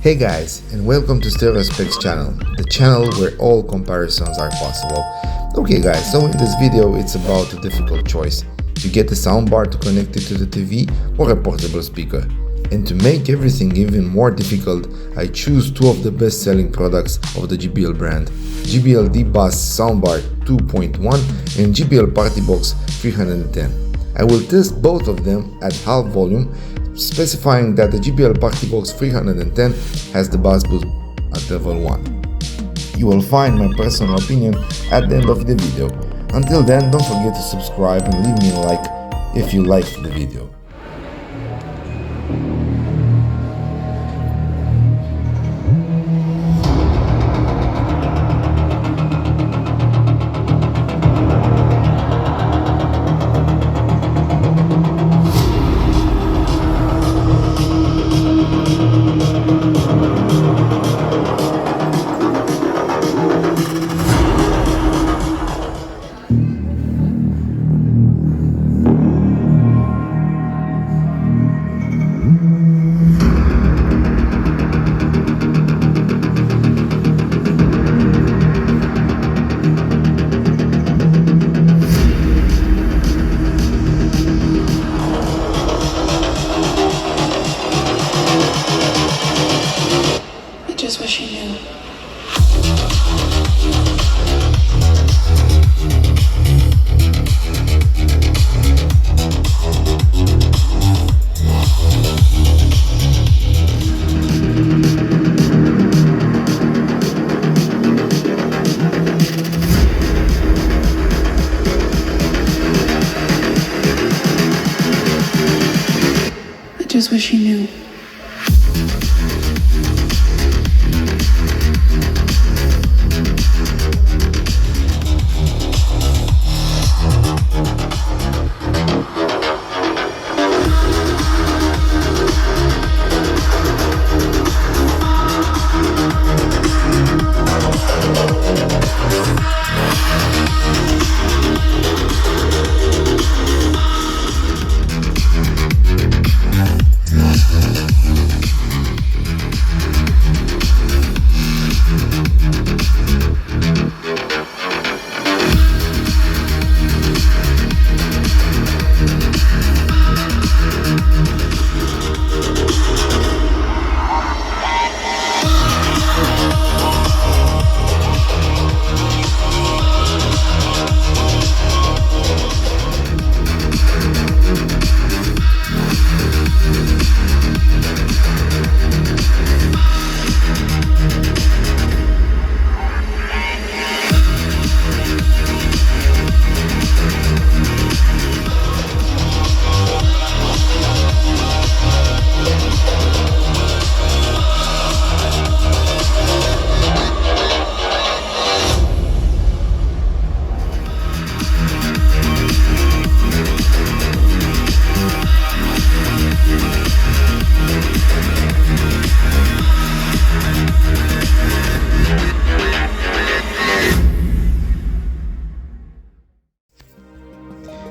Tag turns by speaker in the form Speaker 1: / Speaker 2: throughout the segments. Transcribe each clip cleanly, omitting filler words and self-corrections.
Speaker 1: Hey guys, and welcome to Stereo Specs channel, the channel where all comparisons are possible. Okay guys, so in this video it's about a difficult choice. To get a soundbar to connect it to the TV or a portable speaker. And to make everything even more difficult, I choose two of the best-selling products of the JBL brand, JBL Deep Bass Soundbar 2.1 and JBL Partybox 310. I will test both of them at half volume, specifying that the JBL Partybox 310 has the bass boost at level 1. You will find my personal opinion at the end of the video. Until then, don't forget to subscribe and leave me a like if you liked the video.
Speaker 2: Just wish you knew. I just wish you knew.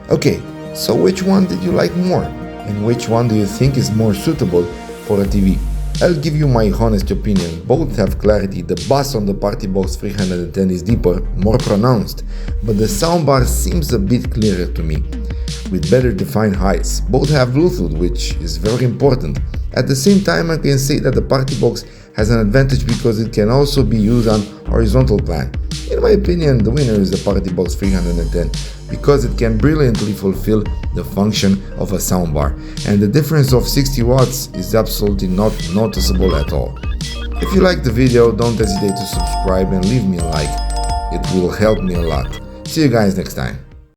Speaker 1: Okay, so which one did you like more? And which one do you think is more suitable for a TV? I'll give you my honest opinion. Both have clarity. The bass on the Partybox 310 is deeper, more pronounced, but the soundbar seems a bit clearer to me, with better defined highs. Both have Bluetooth, which is very important. At the same time, I can say that the Partybox has an advantage because it can also be used on horizontal plane. In my opinion, the winner is the Partybox 310 because it can brilliantly fulfill the function of a soundbar, and the difference of 60 watts is absolutely not noticeable at all. If you like the video, don't hesitate to subscribe and leave me a like. It will help me a lot. See you guys next time.